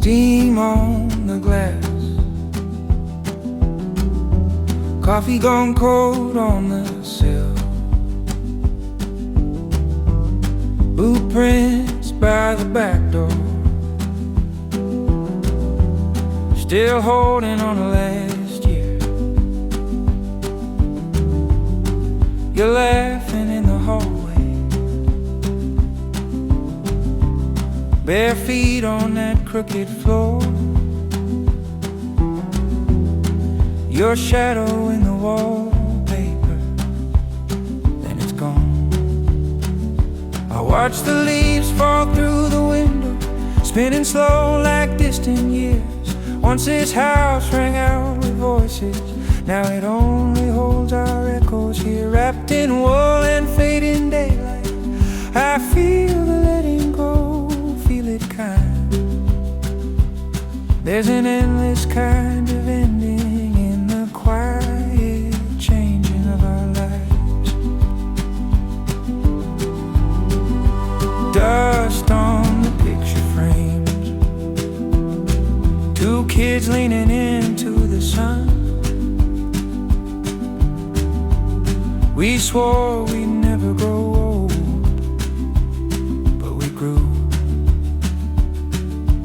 steam on the glass, coffee gone cold on the sill, boot prints by the back door, still holding on to last year. You're laughing in the hallway, bare feet on that crooked floor, your shadow in the wallpaper, then it's gone. I watch the leaves fall through the window, spinning slow like distant years. Once this house rang out with voices, now it only holds our echoes here, wrapped in wool and fading daylight. I feel the letting go, feel it kind. There's an endless kind of ending in the quiet changing of our lives. Dust on the picture frames, two kids leaning into the sun. We swore we'd never grow old, but we grew.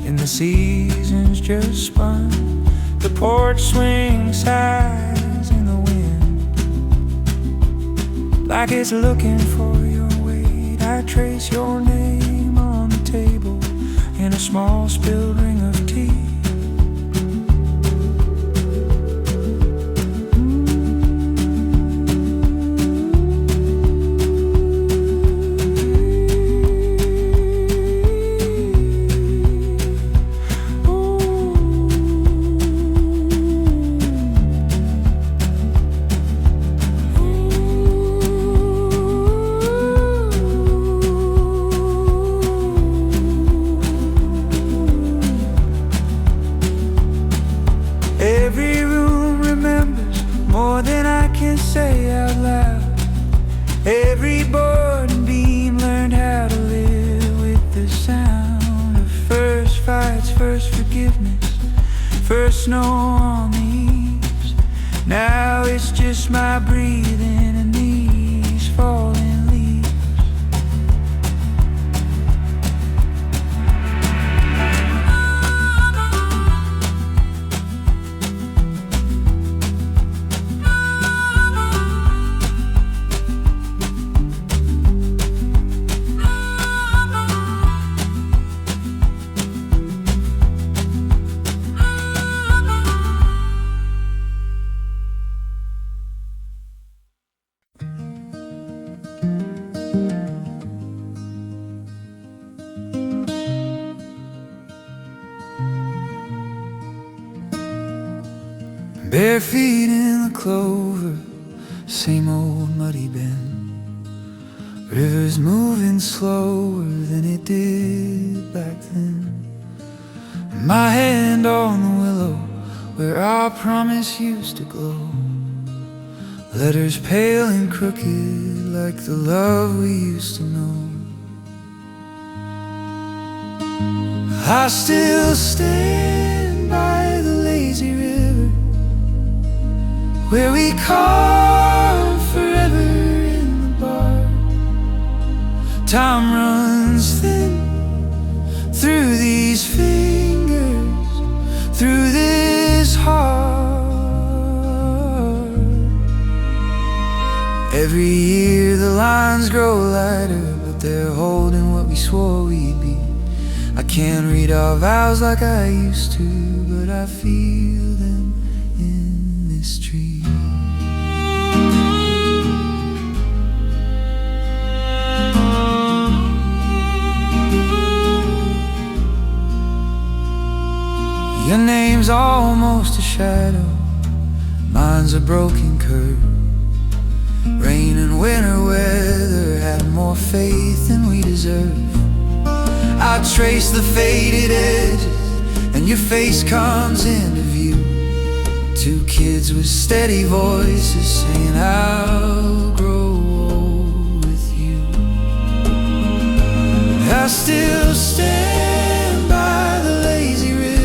And the seasons just spun, the porch swings sighs in the wind, like it's looking for your weight. I trace your name on the table in a small spilled ring of tea. Every room remembers more than I can say out loud. Every board and beam learned how to live with the sound of first fights, first forgiveness, first snow on the eaves. Now it's just my breathing and these falling leaves. Bare feet in the clover, same old muddy bend. Rivers moving slower than it did back then. My hand on the willow where our promise used to glow. Letters pale and crooked like the love we used to know. I still stand by the lazy river where we carve forever in the bark. Time runs thin through these fingers, through this heart. Every year the lines grow lighter, but they're holding what we swore we'd be. I can't read our vows like I used to, but I feel them in this tree. Your name's almost a shadow, mine's a broken curve. Rain and winter weather had more faith than we deserve. I trace the faded edges and your face comes into view. Two kids with steady voices saying I'll grow old with you. I still stand by the lazy river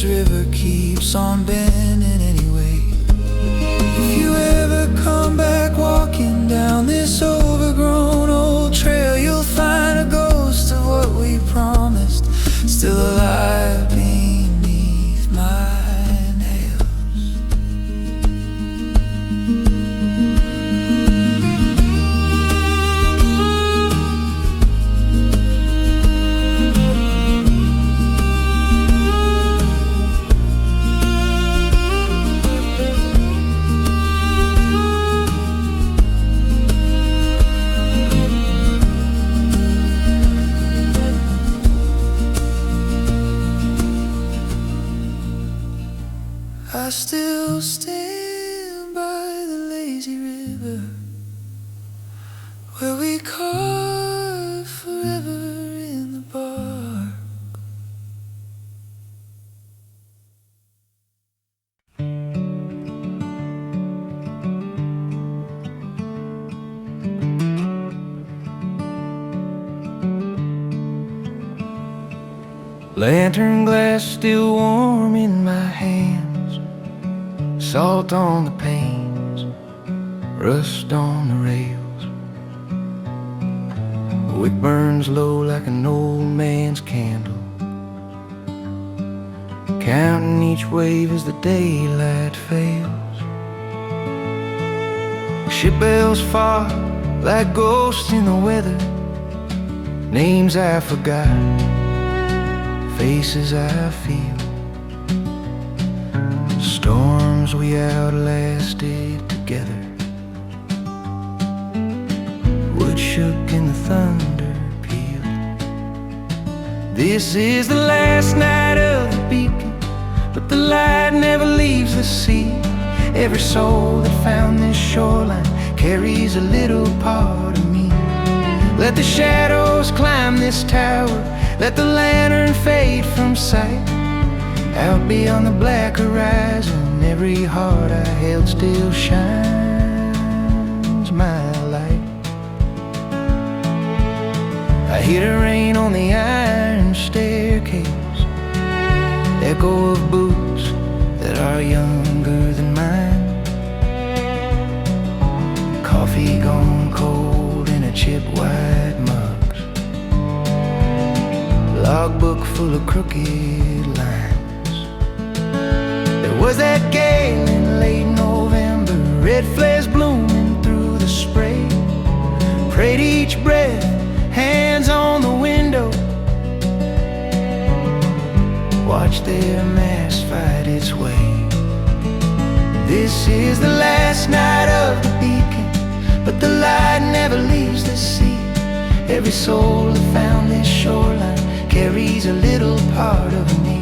this river keeps on bending anyway. If you ever come back walking down this overgrown old trail, you'll find a ghost of what we promised still alive beneath my nails. I still stand by the lazy river where we carve forever in the bark. Lantern glass still warm in my hands, salt on the panes, rust on the rails. The wick burns low like an old man's candle, counting each wave as the daylight fails. Ship bells far like ghosts in the weather, names I forgot, faces I feel. Storms we outlasted together, wood shook and the thunder pealed. This is the last night of the beacon, but the light never leaves the sea. Every soul that found this shoreline carries a little part of me. Let the shadows climb this tower, let the lantern fade from sight. Out beyond the black horizon, every heart I held still shines my light. I hear the rain on the iron staircase, echo of boots that are younger than mine. Coffee gone cold in a chip white mugs, logbook full of crooked lines. There was that gale in late November, red flares blooming through the spray. Prayed each breath, hands on the window, watch their mass fight its way. This is the last night of the beacon, but the light never leaves the sea. Every soul that found this shoreline carries a little part of me.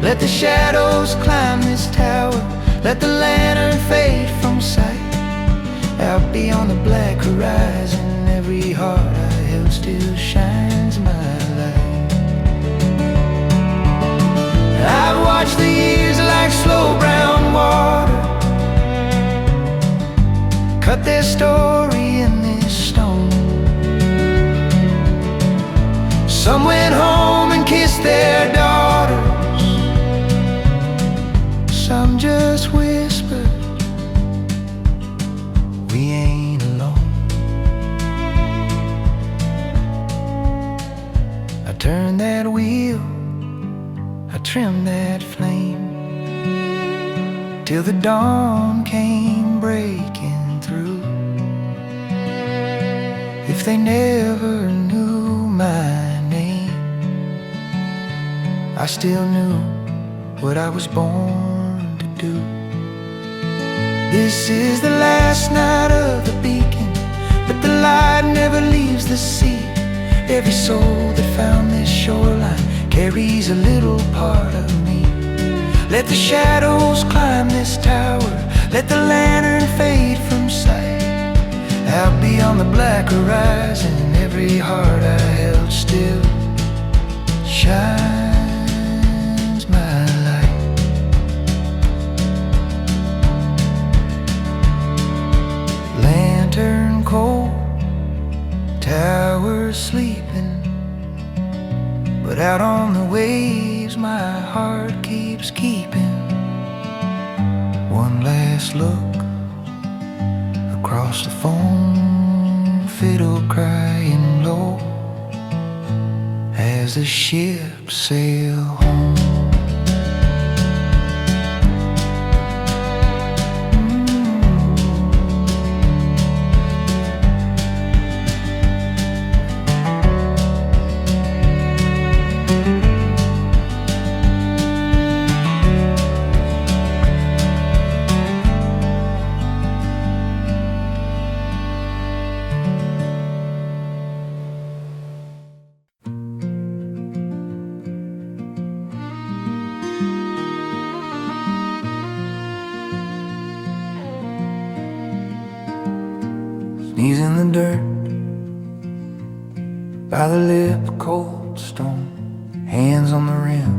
Let the shadows climb this tower, let the lantern fade from sight. Out beyond the black horizon, every heart I held still shines my light. I've watched the years like slow brown water cut their story in this stone. Some went home and kissed their daughters, some just whispered, we ain't alone. I turned that wheel, I trimmed that flame, till the dawn came breaking through. If they never knew my name, I still knew what I was born to do. This is the last night of the beacon, but the light never leaves the sea. Every soul that found this shoreline carries a little part of me. Let the shadows climb this tower, let the lantern fade from sight. Out beyond the black horizon, every heart I held still shines my light. Lantern cold, tower sleeping, but out on the waves my heart keeps keeps keeping one last look across the foam, fiddle crying low as the ship sail home. Knees in the dirt by the lip of cold stone, hands on the rim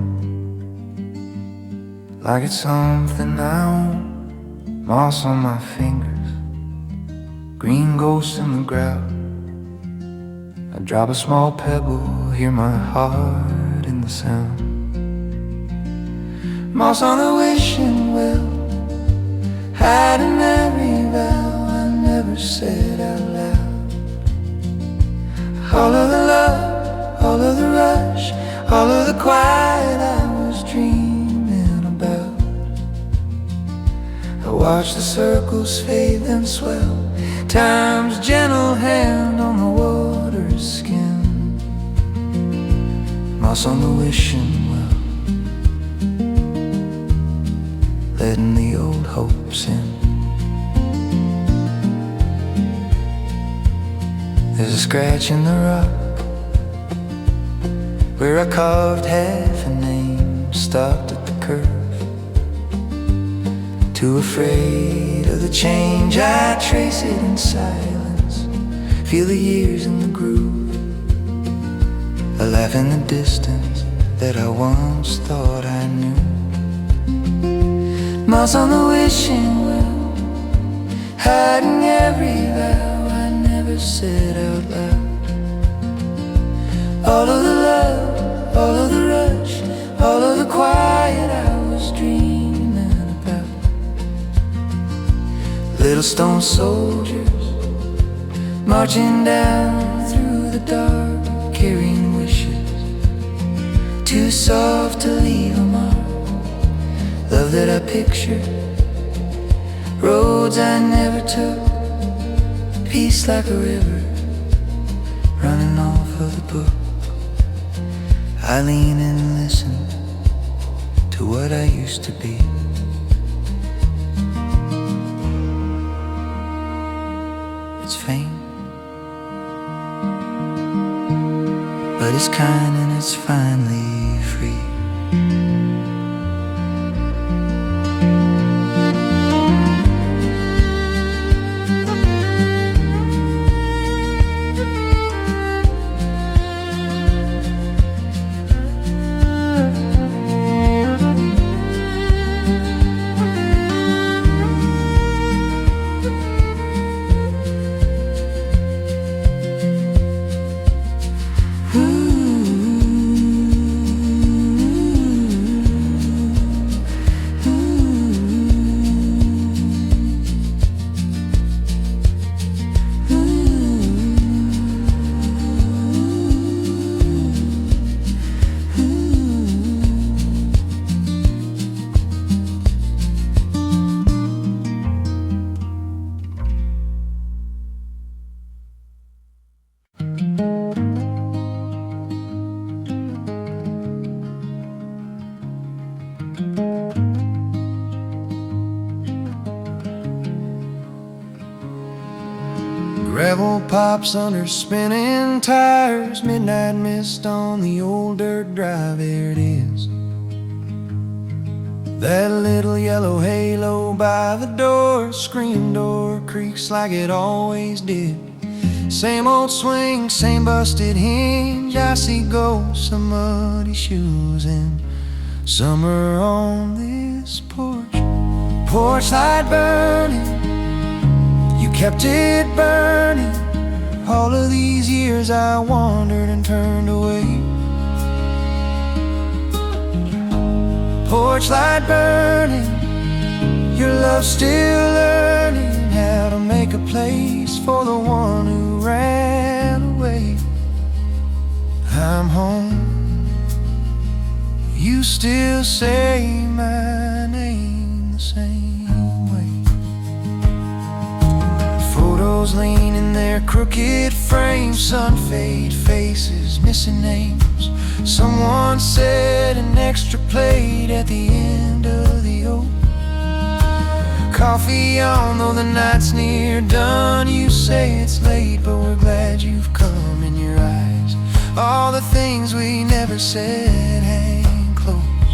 like it's something I own. Moss on my fingers, green ghosts in the ground. I drop a small pebble, hear my heart in the sound. Moss on the wishing well, hiding every vow I never said out loud. All of the love, all of the rush, all of the quiet I was dreaming about. I watch the circles fade then swell, time's gentle hand on the water's skin. Moss on the wishing well, letting the old hopes in. There's a scratch in the rock where I carved half a name, stopped at the curve. Too afraid of the change, I trace it in silence, feel the years in the groove. I laugh in the distance that I once thought I knew. Moss on the wishing well, hiding every vow I never said out loud. All of the love, all of the rush, all of the quiet I was dreaming about. Little stone soldiers marching down through the dark, carrying wishes too soft to leave a mark. Love that I pictured, roads I never took, peace like a river running off of the book. I lean and listen to what I used to be. It's faint, but it's kind and it's finally free. Gravel pops under spinning tires, midnight mist on the old dirt drive, there it is. That little yellow halo by the door, screen door creaks like it always did. Same old swing, same busted hinge, I see ghosts of muddy shoes in summer on this porch. Porch light burning, you kept it burning. All of these years I wandered and turned away. porch light burning, your love still learning how to make a place for the one who ran away. I'm home, you still say my name the same way. Photos lean in their crooked frames, sun-fade faces, missing names. Someone said an extra plate at the end of the oak. Coffee on, though the night's near done. You say it's late, but we're glad you've come. In your eyes, all the things we never said hang close.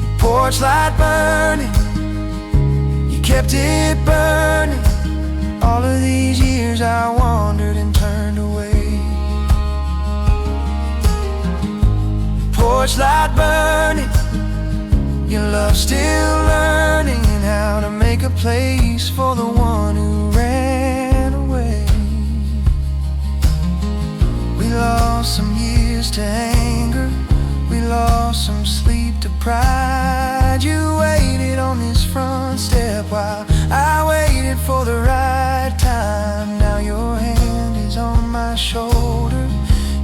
The porch light burning, you kept it burning. All of these years I wandered and turned away. Porch light burning, your love still learning how to make a place for the one who ran away. We lost some years to anger, we lost some sleep to pride. You waited on this front step while I waited for the right time. Now your hand is on my shoulder,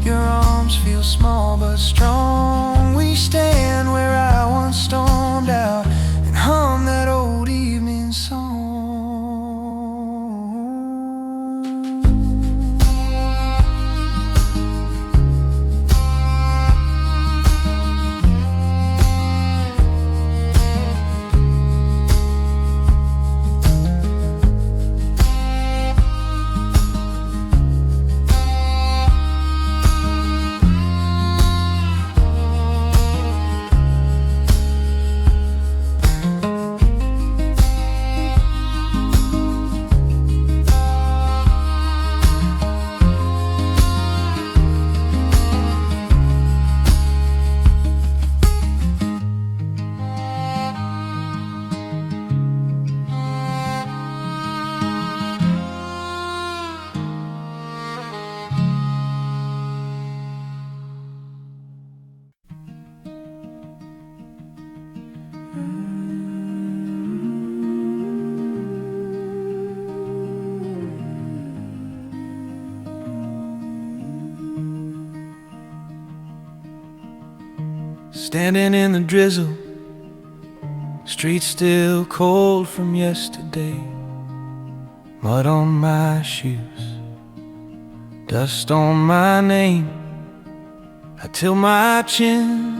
your arms feel small but strong. We stand where I once stormed out and hummed that old evening song. Standing in the drizzle, street still cold from yesterday. Mud on my shoes, dust on my name. I tilt my chin,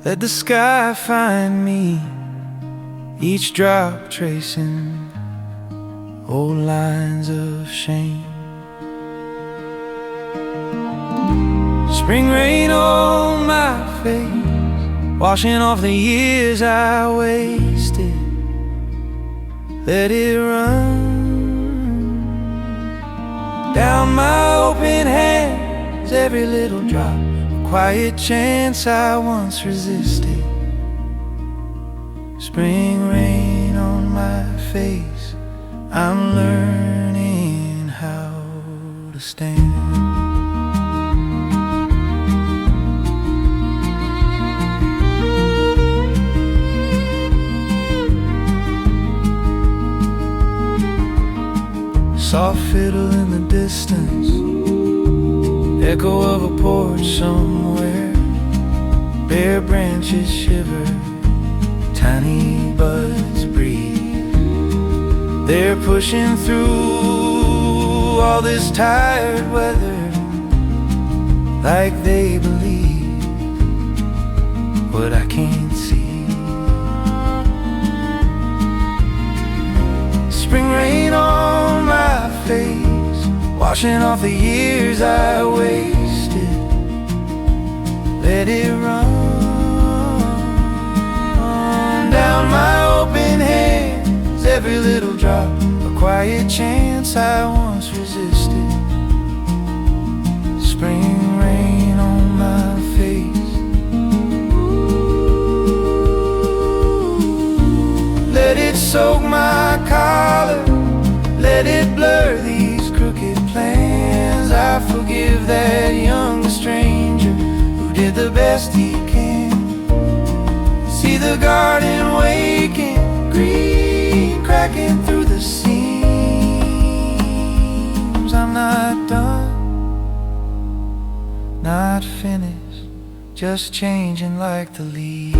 let the sky find me. Each drop tracing old lines of shame. Spring rain on my face, washing off the years I wasted. Let it run down my open hands, every little drop, a quiet chance I once resisted. Spring rain on my face, I'm learning how to stand. Soft fiddle in the distance, echo of a porch somewhere. Bare branches shiver, tiny buds breathe. They're pushing through all this tired weather, like they believe what I can't see. Spring rain on my face, washing off the years I wasted. Let it run down my open hands, every little drop, a quiet chance I once resisted. Spring rain on my face, let it soak my collar, let it blur these crooked plans. I forgive that young stranger who did the best he can. the garden waking, green cracking through the seams. I'm not done, not finished, just changing like the leaves.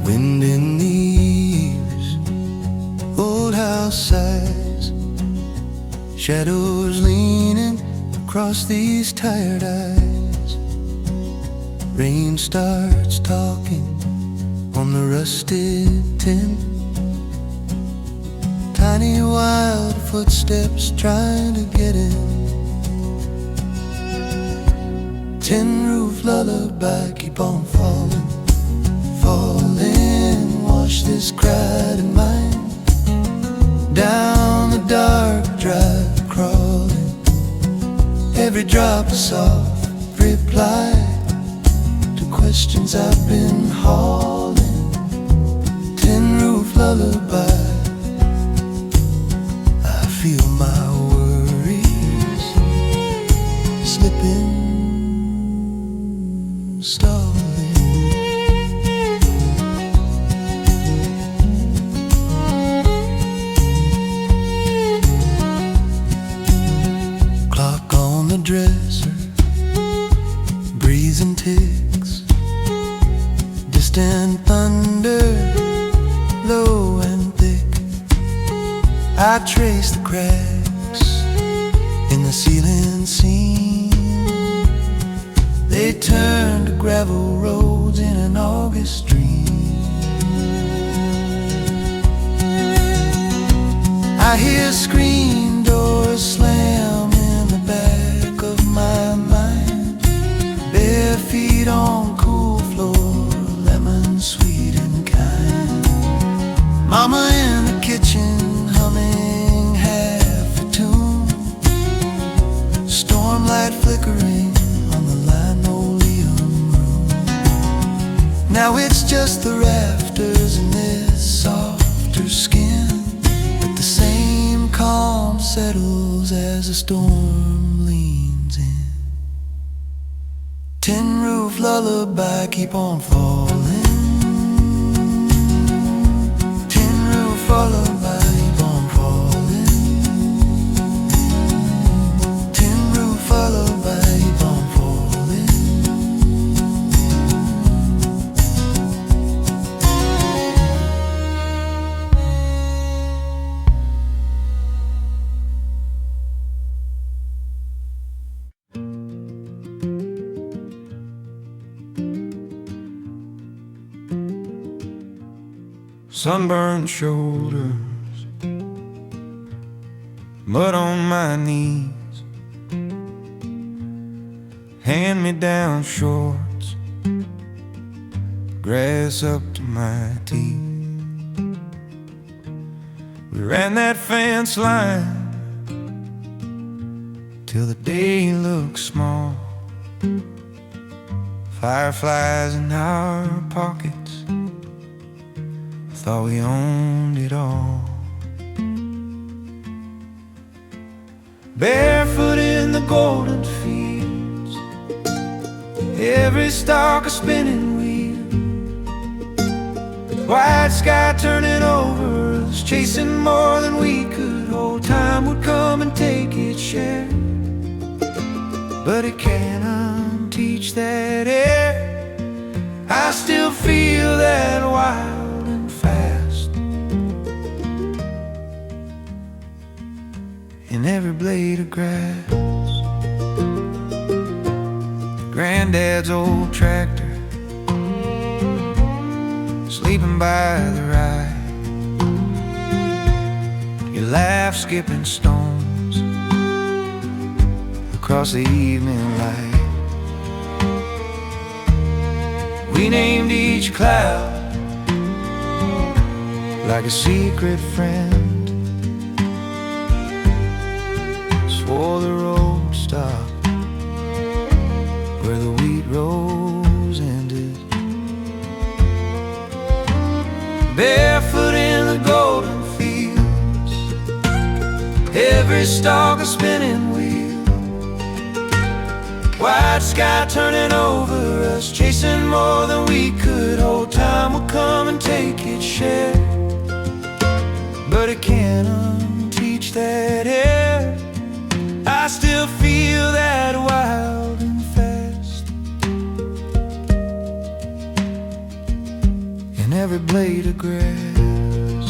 Wind in the ears, old house sighs, shadows leaning across these tired eyes. Rain starts talking on the rusted tin. Tiny wild footsteps trying to get in. Tin roof lullaby, keep on falling, falling. Wash this crowded mind down the dark drive, crawling. Every drop a soft reply to questions I've been hauling. Tin roof lullaby, I feel my worries slipping, stalling. Clock on the dresser, breeze and ticks, distant thunder, low and thick. I trace the cracks in the ceiling seam. They turn to gravel roads in an August dream. I hear screen doors slam in the back of my mind. Bare feet on cool floor, lemon sweet and kind. Mama in the kitchen humming half a tune. Stormlight flickering on the linoleum room. Now it's just the rafters and this softer skin, but the same calm settles as the storm leans in. Tin roof lullaby, keep on falling. Tin roof lullaby, keep on falling. Tin roof lullaby, keep on falling. Sunburned shoulders, mud on my knees, hand-me-down shorts, grass up to my teeth. We ran that fence line till the day looked small. Fireflies in our pockets, thought we owned it all. Barefoot in the golden fields, every stalk a spinning wheel. White sky turning over us, chasing more than we could hold. Time would come and take its share, but it can't unteach that air. I still feel that wild and fast in every blade of grass. Granddad's old tractor, sleeping by the ride. You laugh skipping stones across the evening light. We named each cloud like a secret friend. Swore the road stopped where the wheat rows ended. Barefoot in the golden fields, every stalk a spinning wheel. White sky turning over us, chasing more than we could hold. Time will come and take its share, but it can't unteach that air. I still feel that wild and fast in every blade of grass.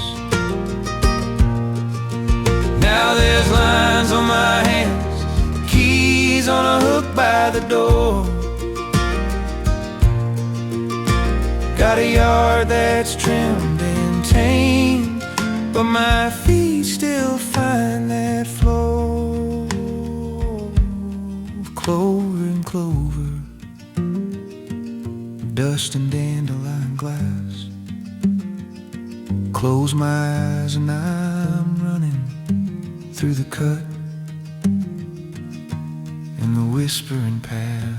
Now there's lines on my hands, keys on a hook by the door. Got a yard that's trimmed and tamed, but my feet still find that floor of clover and clover, dust and dandelion glass. Close my eyes and I'm running through the cut and the whispering pass.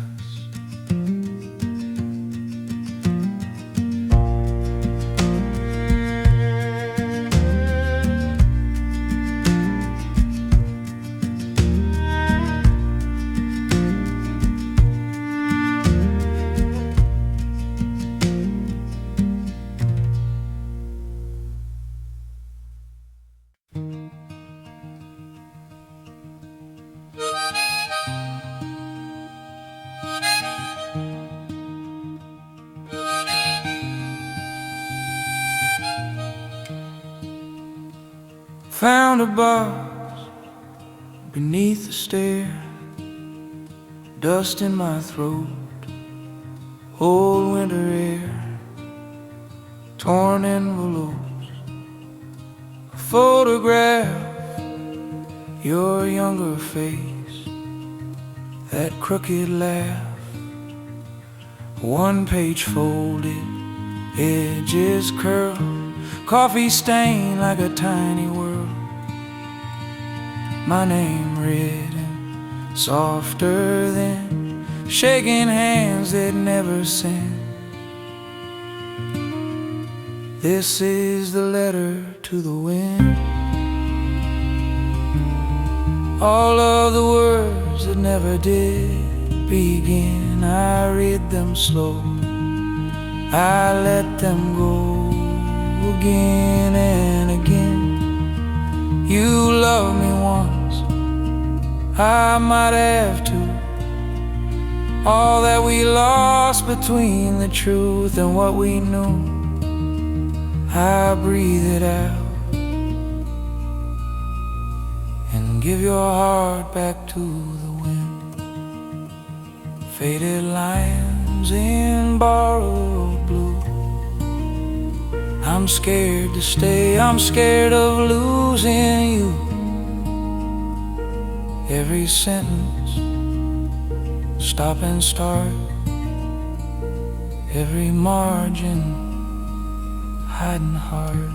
Found a box beneath the stair, dust in my throat, old winter air, torn envelopes, a photograph, your younger face, that crooked laugh, one page folded, edges curled, coffee stained like a tiny world. My name written softer than shaking hands that never sent. This is the letter to the wind. All of the words that never did begin, I read them slow, I let them go again and again. You loved me once, I might have to. All that we lost between the truth and what we knew, I breathe it out and give your heart back to the wind. Faded lines in borrowed blue. I'm scared to stay, I'm scared of losing you. Every sentence, stop and start, every margin, hiding hard.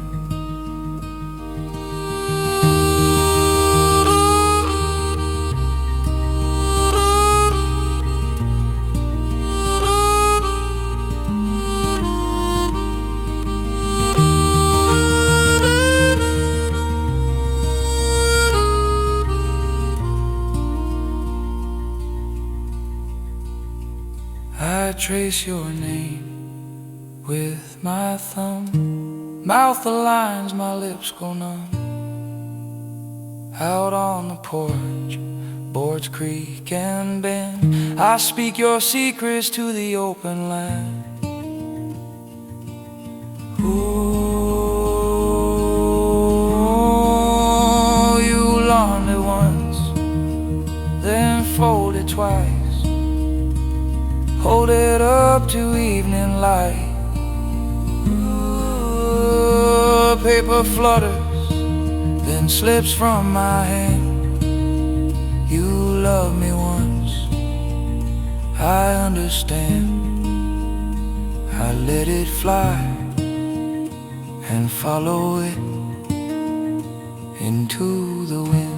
I trace your name with my thumb, Mouth the lines, my lips go numb. Out on the porch, boards creak and bend. I speak your secrets to the open land. Ooh, you launched it once, then fold it twice. Hold it up to evening light. Ooh, paper flutters, then slips from my hand. You loved me once, I understand. I let it fly and follow it into the wind.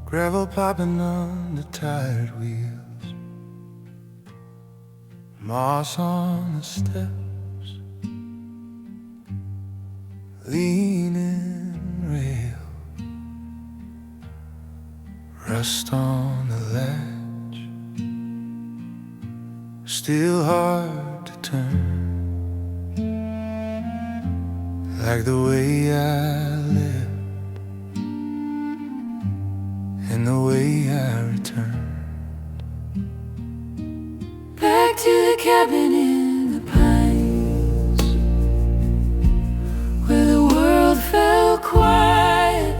Gravel popping on the tired wheels, moss on the steps, leaning rail, rust on the latch, still hard to turn, like the way I live and the way I returned. Back to the cabin in the pines, where the world fell quiet,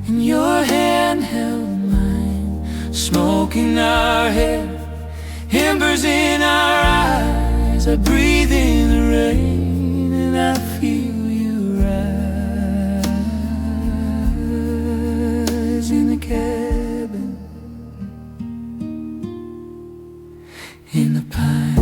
and your hand held mine, smoke in our hair, embers in our eyes. I breathe in the rain and I feel you rise in the cabin in the pines.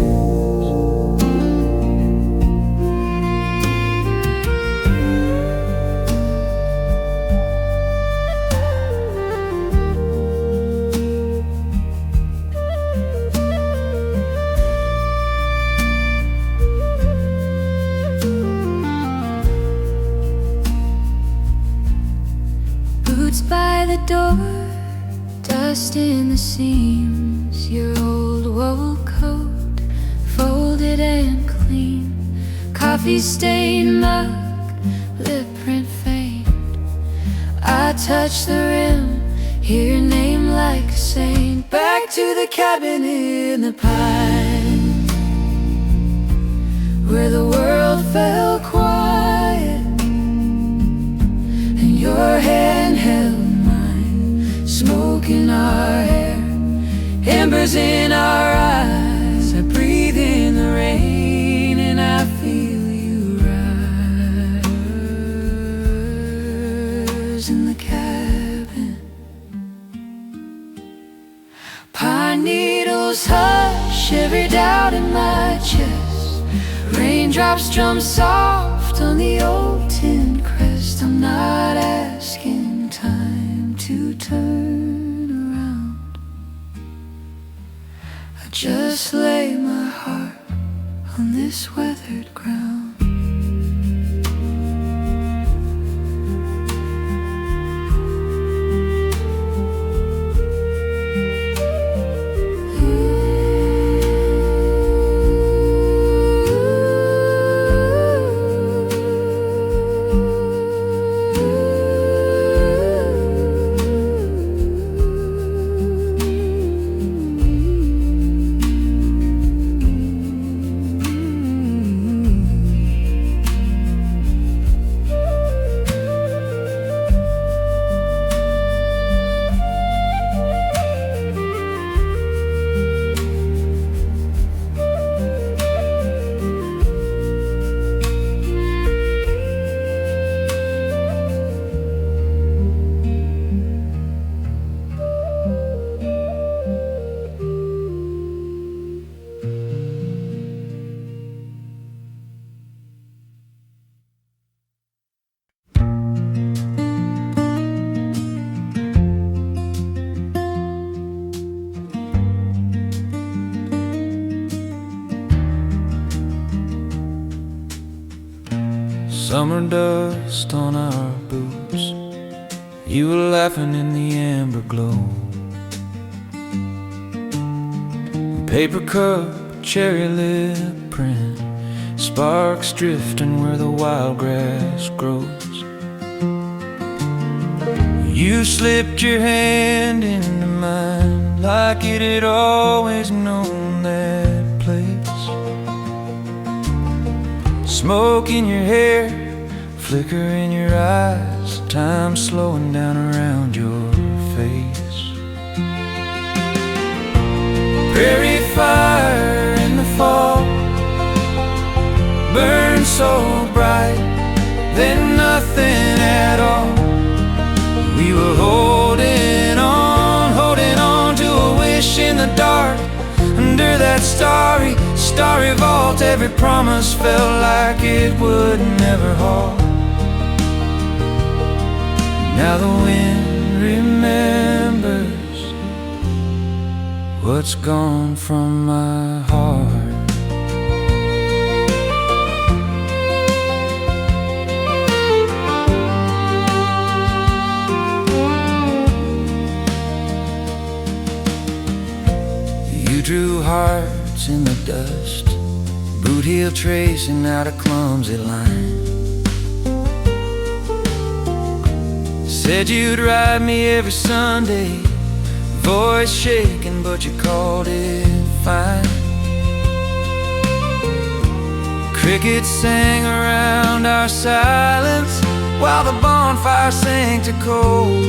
By the door, dust in the seams, your old wool coat folded and clean, coffee stained mug, lip print faint. I touch the rim, hear your name like a saint. Back to the cabin in the pine, where the world fell quiet, and your hand held mine, smoke in our hair, embers in our eyes. I breathe in the rain and I feel you rise in the cabin. Pine needles hush every doubt in my chest, raindrops drum soft on the old tin crest. I'm not asking time to turn around, I just lay my heart on this weathered ground. summer dust on our boots. You were laughing in the amber glow. Paper cup, cherry lip print, sparks drifting where the wild grass grows. You slipped your hand into mine like it had always known that place. Smoke in your hair, flicker in your eyes, time slowing down around your face. Prairie fire in the fall burned so bright, then nothing at all. We were holding on to a wish in the dark. Under that starry, starry vault, every promise felt like it would never halt. Now the wind remembers what's gone from my heart. You drew hearts in the dust, boot heel tracing out a clumsy line. Said you'd ride me every Sunday, voice shaking, but you called it fine. Crickets sang around our silence while the bonfire sank to cold.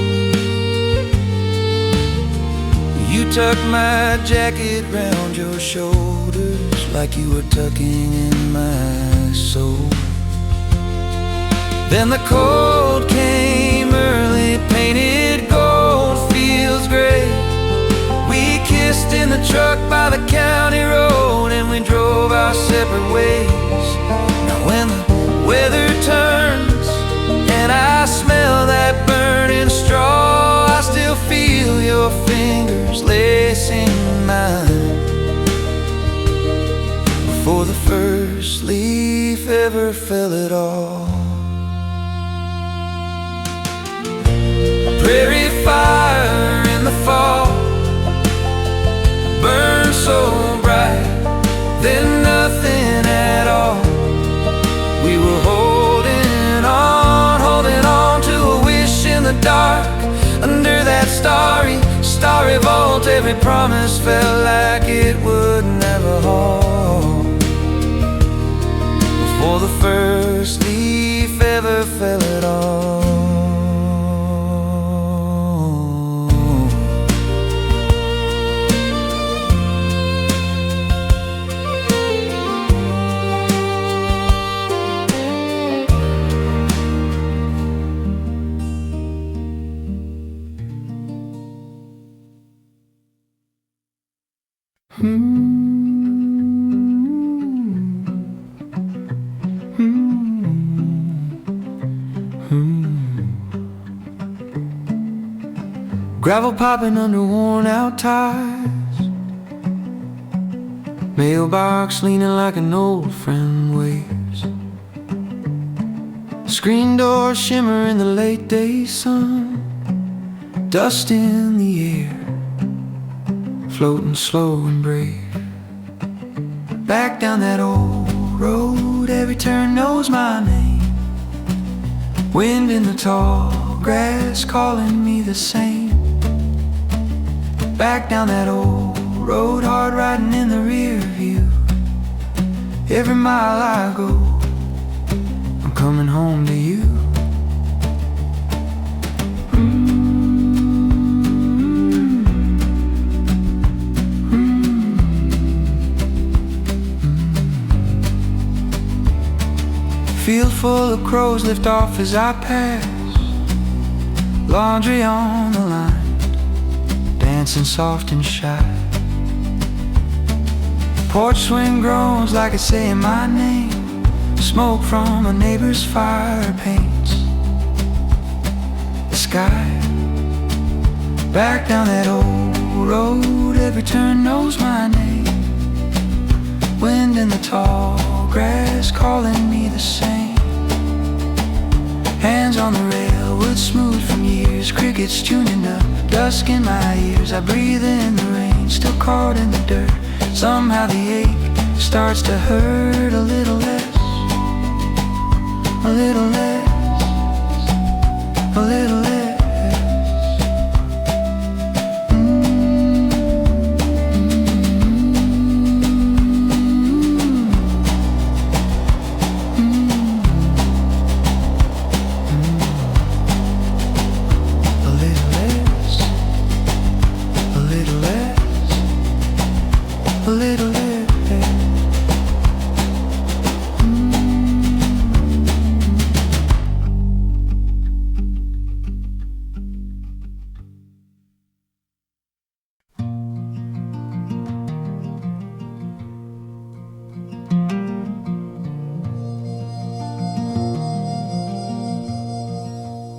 You tucked my jacket round your shoulders like you were tucking in my soul. Then the cold came early, painted gold, fields gray. We kissed in the truck by the county road and we drove our separate ways. Now when the weather turns and I smell that burning straw, I still feel your fingers lacing mine. Before the first leaf ever fell at all. Prairie fire in the fall burned so bright, then nothing at all. We were holding on to a wish in the dark. Under that starry, starry vault, every promise felt like it would never halt. Before the first leaf ever fell at all. Gravel popping under worn out tires, mailbox leaning like an old friend waves, screen door shimmer in the late day sun, dust in the air, floating slow and brave. Back down that old road, every turn knows my name. Wind in the tall grass calling me the same. Back down that old road, hard riding in the rear view. Every mile I go, I'm coming home to you. Field full of crows lift off as I pass, laundry on the line, dancing soft and shy. Porch swing groans like it's saying my name. Smoke from a neighbor's fire paints the sky. Back down that old road, every turn knows my name. Wind in the tall grass calling me the same. on the railwood smooth from years, crickets tuning up, dusk in my ears. I breathe in the rain, still caught in the dirt. Somehow the ache starts to hurt a little less, a little less, a little less.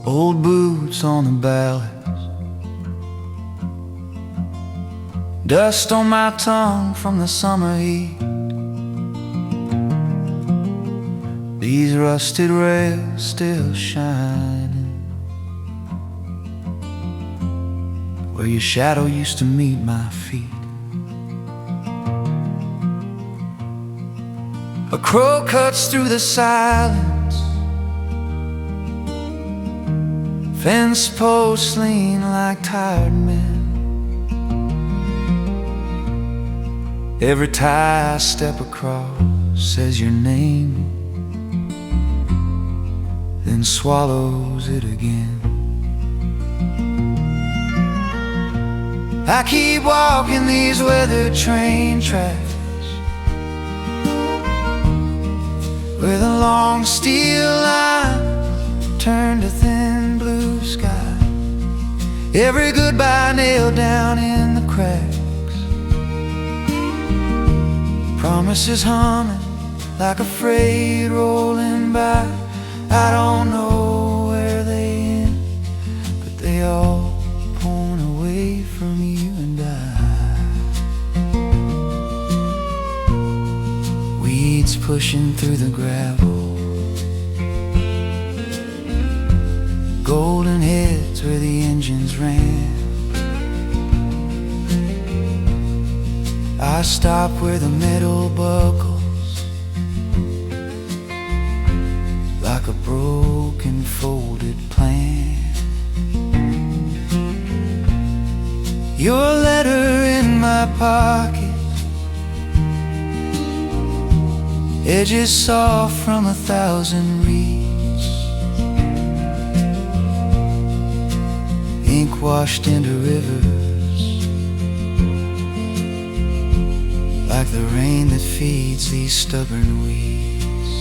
Old boots on the ballads, dust on my tongue from the summer heat. These rusted rails still shining where your shadow used to meet my feet. A crow cuts through the silence, fence posts lean like tired men. Every tie I step across says your name, then swallows it again. I keep walking these weathered train tracks where the long steel line turned to thin blue sky. Every goodbye nailed down in the cracks, promises humming like a freight rolling by. I don't know where they end, but they all point away from you and I. Weeds pushing through the gravel, golden heads where the engines ran. I stop where the metal buckles like a broken folded plan. Your letter in my pocket, edges soft from 1,000 reeds, ink washed into rivers like the rain that feeds these stubborn weeds.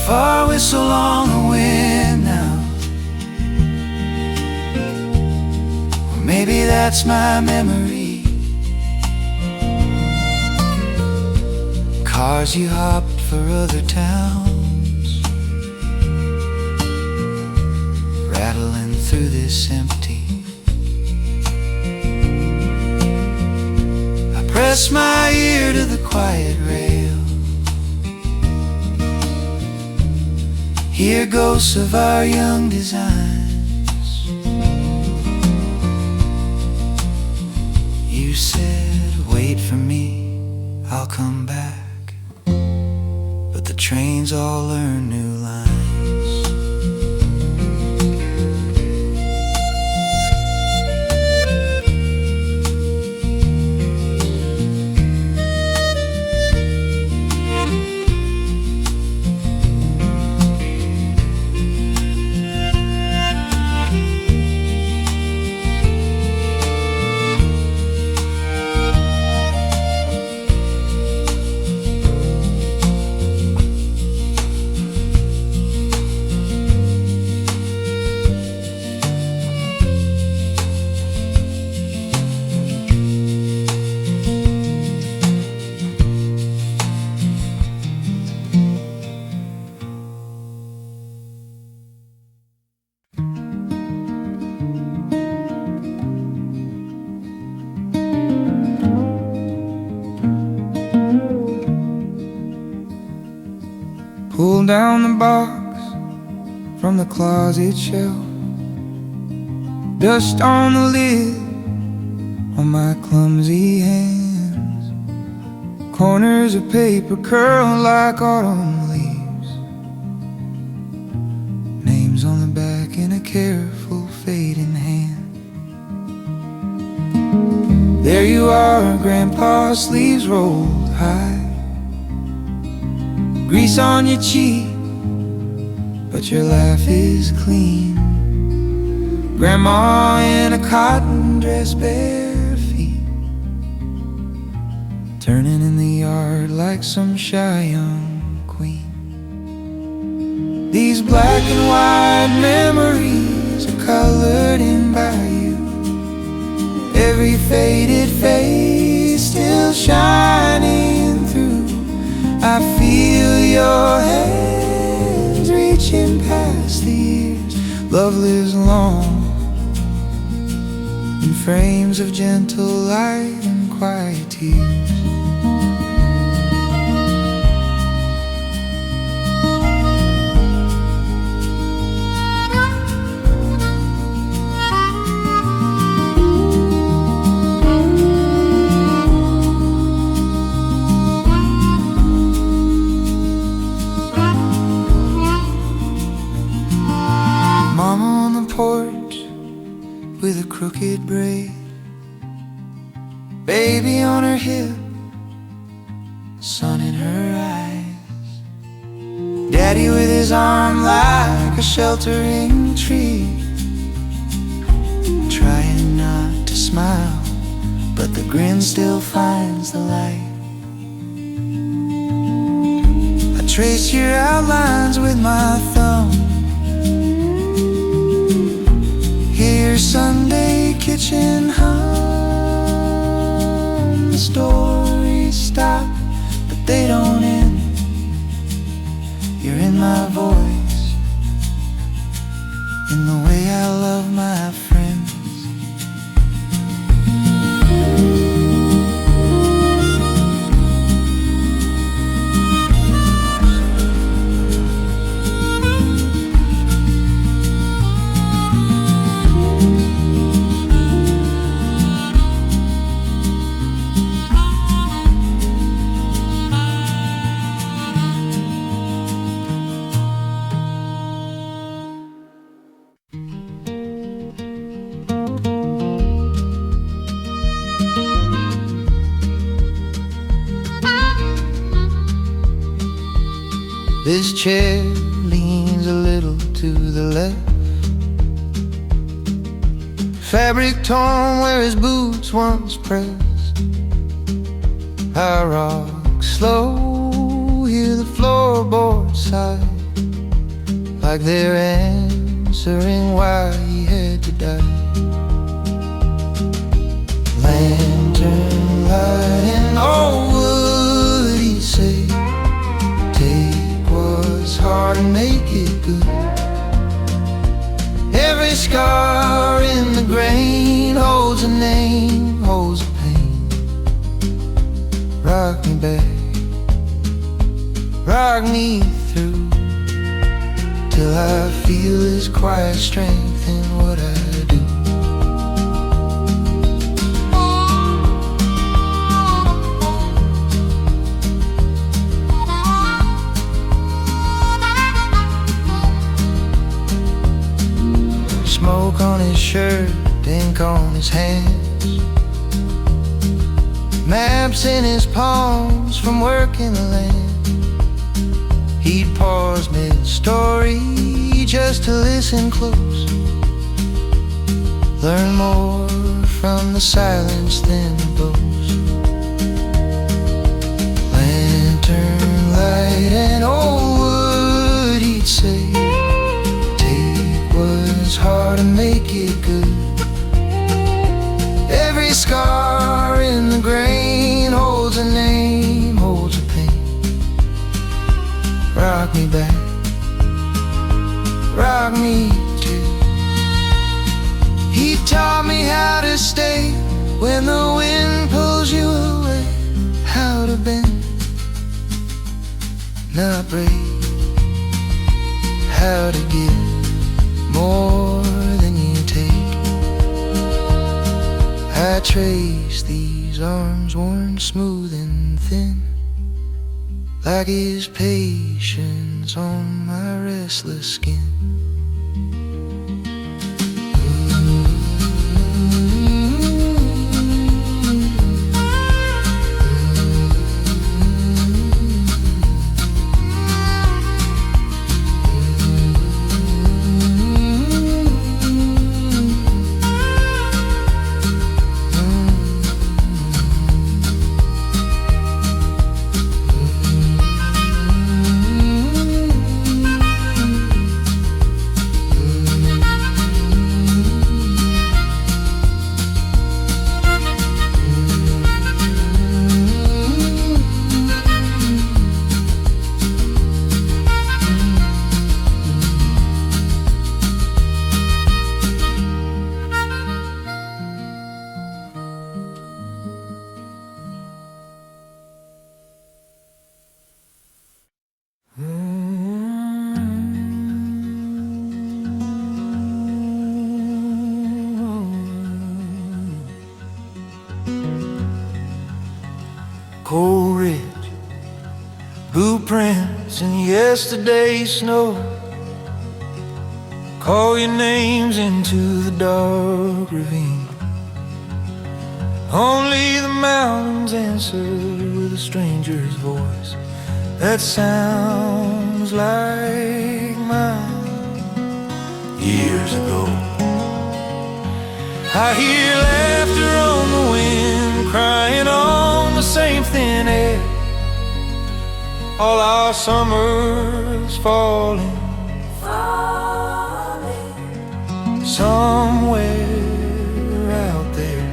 Far whistle on the wind now, or maybe that's my memory. Cars you hopped for other towns, rattling through this empty. I press my ear to the quiet rail, hear ghosts of our young designs. You said, wait for me, I'll come back, but the trains all learn new lines. Pull down the box from the closet shelf. Dust on the lid on my clumsy hands. Corners of paper curl like autumn leaves. Names on the back in a careful fading hand. There you are, Grandpa's sleeves rolled high. Grease on your cheek, but your laugh is clean. Grandma in a cotton dress, bare feet, turning in the yard like some shy young queen. These black and white memories are colored in by you. Every faded face still shining through. I feel your hands reaching past the years. Love lives long in frames of gentle light and quiet tears. Mama on the porch with a crooked braid, baby on her hip, sun in her eyes. Daddy with his arm like a sheltering tree, trying not to smile, but the grin still finds the light. I trace your outlines with my thumb. Hear Sunday kitchen hum. The stories stop, but they don't end. You're in my voice, in the way I love my friends. This chair leans a little to the left. Fabric torn where his boots once pressed. I rock slow, hear the floorboards sigh, like they're answering why he had to die. Lantern light and all would he say, take what's hard and make it good. Every scar in the grain holds a name, holds a pain. Rock me back, rock me through, till I feel his quiet strength in what I do. Smoke on his shirt, ink on his hands, maps in his palms from working the land. He'd pause mid-story just to listen close, learn more from the silence than the boast. Lantern light and old wood, he'd say, take what's hard and make it good. Every scar in the grain holds a name, holds a pain. Rock me back, rock me too. He taught me how to stay when the wind pulls you away, how to bend, not break. how to give more than you take. I trace these arms worn smooth and thin, like his patience on my restless skin. Cold ridge, boot prints in yesterday's snow, call your names into the dark ravine. Only the mountains answer with a stranger's voice that sounds like mine. Years ago, I hear laughter on the wind, crying on the same thin air. All our summers falling, somewhere out there.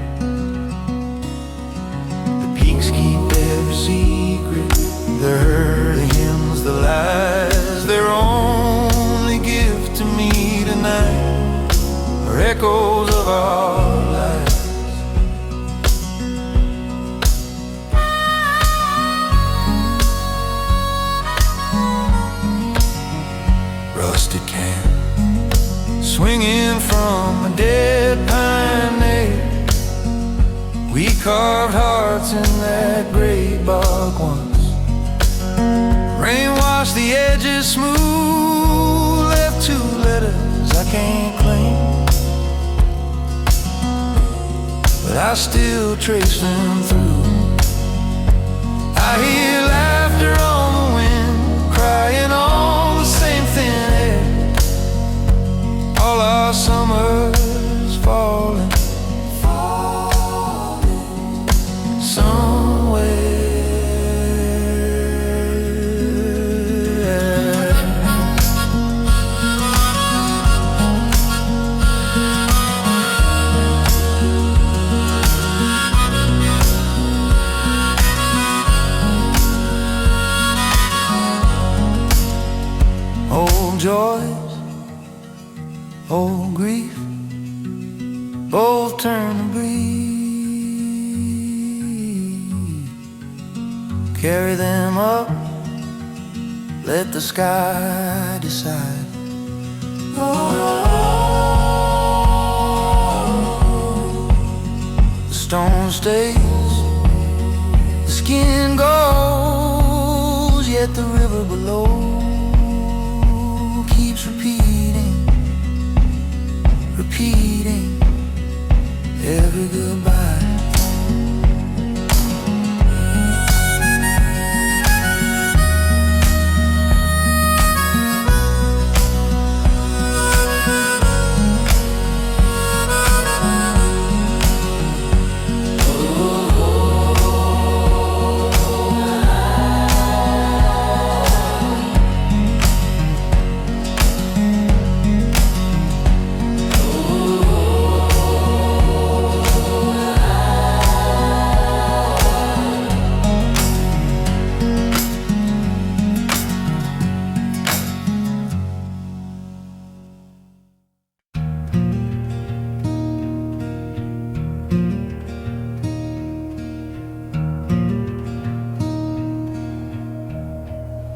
The peaks keep every secret, their hymns, the lies. Their only gift to me tonight are echoes of our lives. Rusted can swinging from a dead pine nail. We carved hearts in that great bark once. Rain washed the edges smooth, left 2 letters I can't claim, but I still trace them through. I hear laughter on the wind, crying on the same thin air. All our summers falling, somewhere. Old joys, old grief, both turn to breathe. Carry them up, let the sky decide. The stone stays, the skin goes, yet the river below keeps repeating, repeating every goodbye.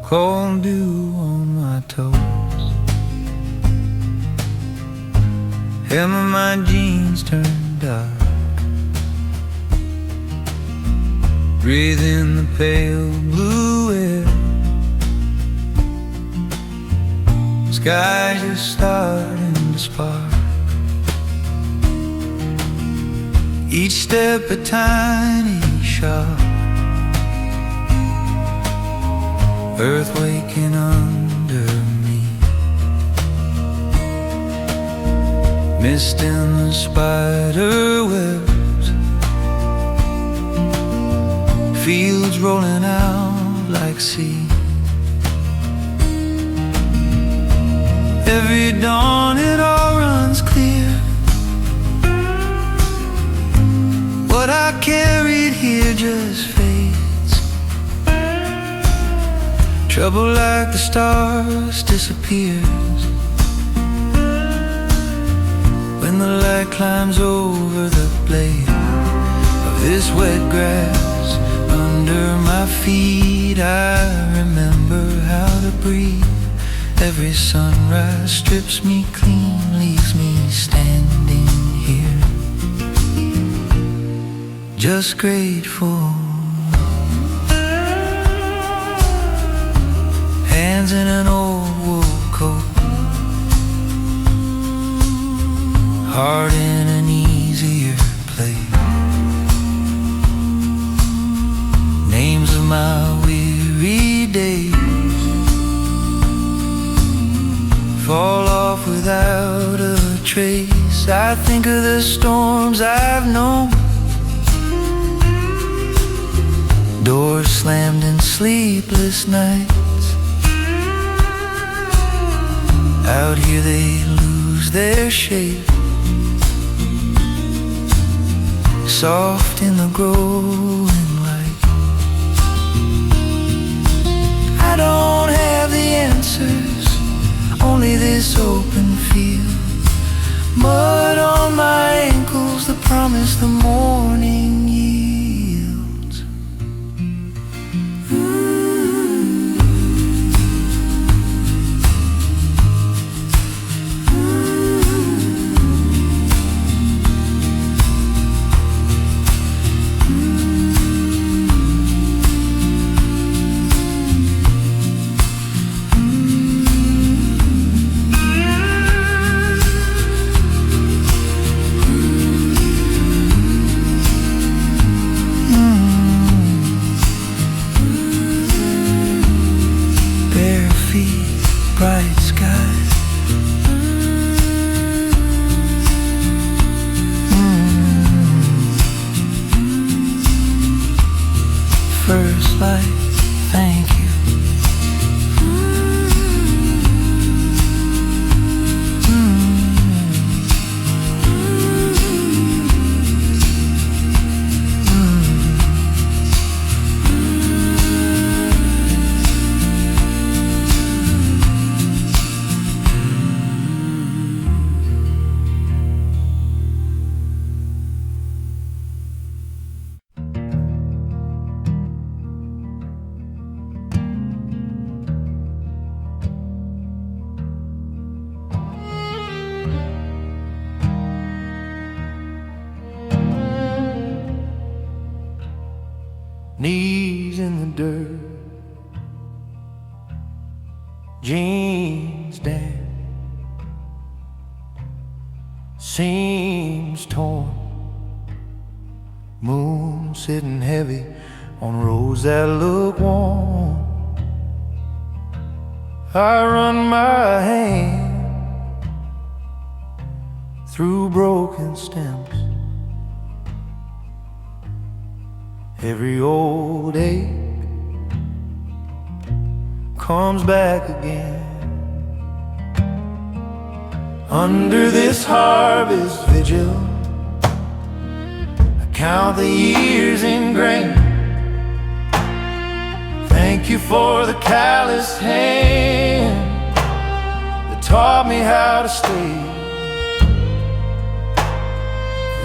Cold dew on my toes, hem of my jeans turned dark, breathing the pale blue air. Sky just starting to spark. Each step a tiny shot, earth waking under me. Mist in the spider webs, fields rolling out like sea. Every dawn it all runs clear. What I carried here just fades. Trouble like the stars disappears when the light climbs over the blade of this wet grass under my feet. I remember how to breathe. Every sunrise strips me clean, leaves me standing here, just grateful. Hands in an old wool coat, heart in an easier place. Names of my weary days fall off without a trace. I think of the storms I've known, doors slammed in sleepless nights. Out here they lose their shape, soft in the growing light. I don't have the answers, only this open field, mud on my ankles, the promise the morning yields. Bright skies, first light, thank you. Knees in the dirt, jeans damp, seams torn, moon sitting heavy on roads that look warm. I run my hand through broken stems, every old ache comes back again. Under this harvest vigil, I count the years in grain. Thank you for the calloused hand that taught me how to stay.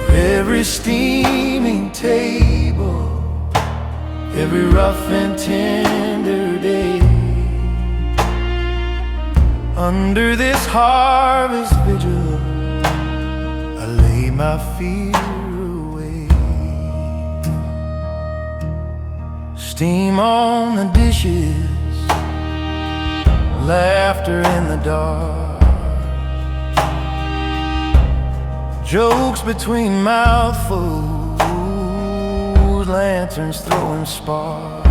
For every steaming table, every rough and tender day. Under this harvest vigil, my fear away. Steam on the dishes, laughter in the dark, jokes between mouthfuls, lanterns throwing sparks.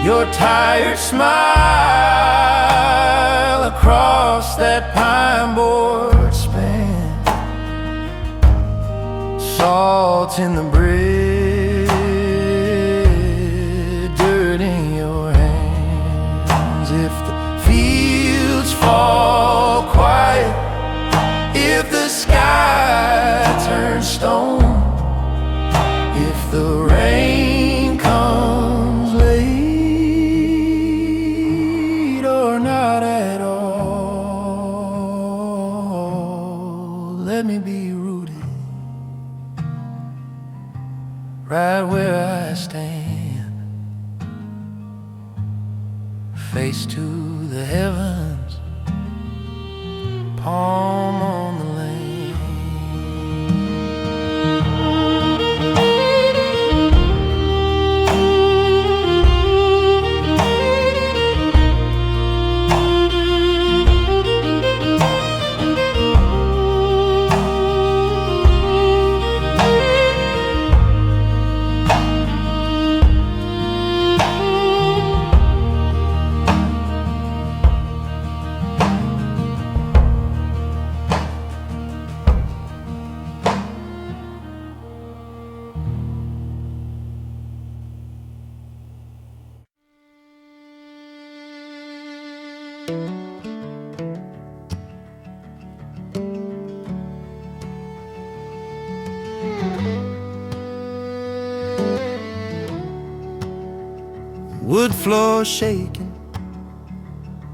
Your tired smile across that pine board span, salt in the bread, dirt in your hands. If the fields fall quiet, if the sky turns stone, if the rain comes late or not at all, let me be rooted right where I stand, face to the heavens, palm on the land. Wood floor shaking,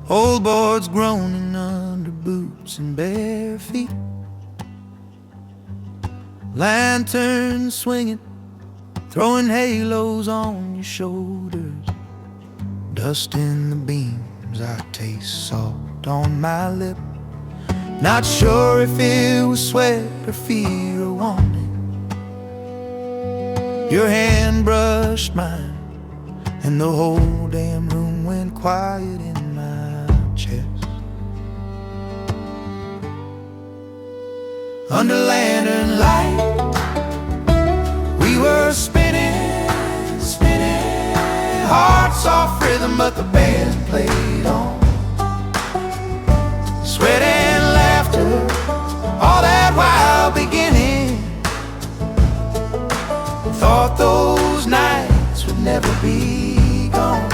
old boards groaning under boots and bare feet, lanterns swinging, throwing halos on your shoulders, dust in the beams. I taste salt on my lip, not sure if it was sweat or fear or wanting. Your hand brushed mine, and the whole damn room went quiet in my chest. Under lantern light, we were spinning, spinning, hearts off rhythm, but the band played on. Sweat and laughter, all that while beginning. Thought those nights would never be gone.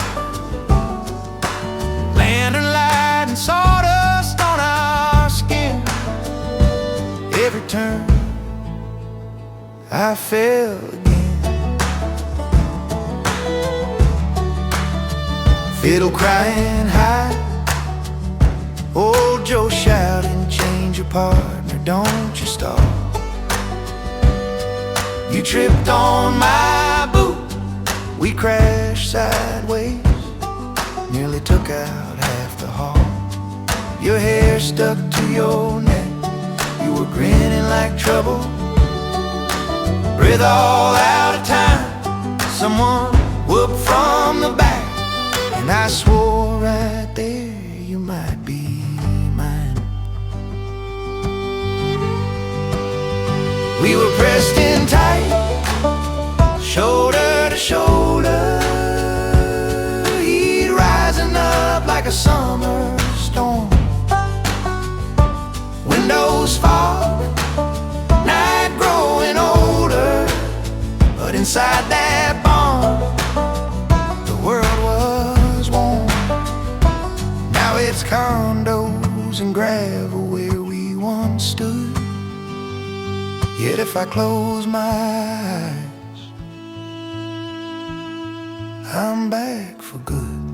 Lantern light and sawdust on our skin. Every turn I fell again. Fiddle crying high, old Joe shouting, change your partner, don't you stop. You tripped on my boot, we crashed sideways, nearly took out half the hall. Your hair stuck to your neck, you were grinning like trouble. Breath all out of time, someone whooped from the back, and I swore right there you might be mine. We were pressed in tight, shoulder to shoulder, heat rising up like a summer storm. Windows fog, night growing older, but inside that barn, the world was warm. Now it's condos and gravel where we once stood. Yet if I close my eyes, I'm back for good.